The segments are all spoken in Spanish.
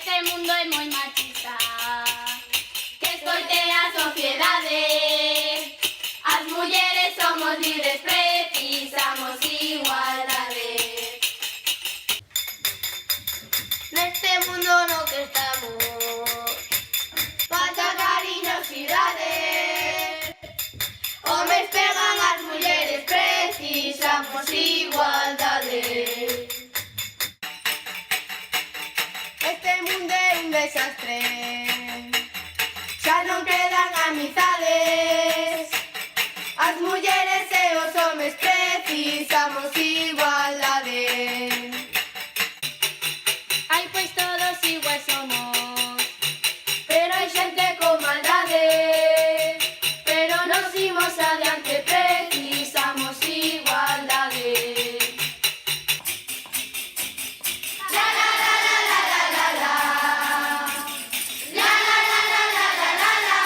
Este mundo é moi machista, que escoite a sociedade. As mulleres somos libres, precisamos igualdade. Neste mundo no que estamos, falta cariñosidade. Homes pegan as mulleres, precisamos igualdade. Este mundo é un desastre, xa non quedan amizades. As mulleres e os homes precisamos igualdade. Ai, pois todos iguais somos, pero hai xente con maldade. Pero nos imos adiante, precisamos igualdade. La la la la la la la la. La la la la la la la la.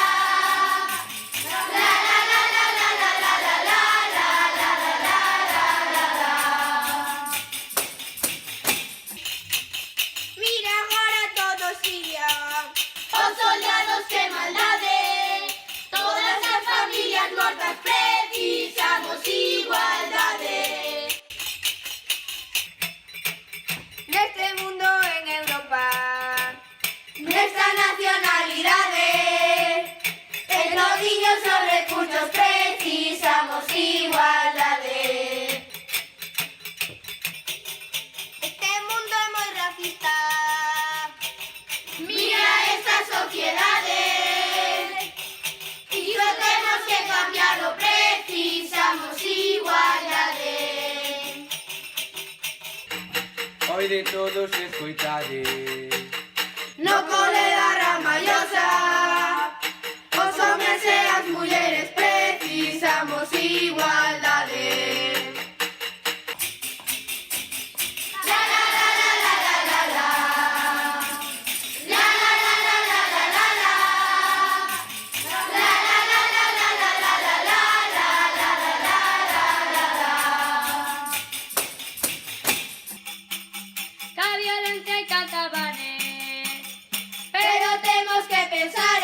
La la la la la la la la la la la la la. Mira agora todos irían, os soldados que maldade. Todas as familias mortas, precisamos igualdade. Neste mundo en Europa, nesta nacionalidade, entre os niños os recursos, precisamos igualdade. Este mundo é moi racista, mira esta sociedade. Iso temos que cambiarlo, precisamos igualdade. Hoy de todos escoitade, No cole da Ramallosa, os homes e as mulleres precisamos igualdade. La la la la la la la la. La la la la la la la la. La la la la la la la la la la la la. Que a violencia hai que acabar, pero temos que pensar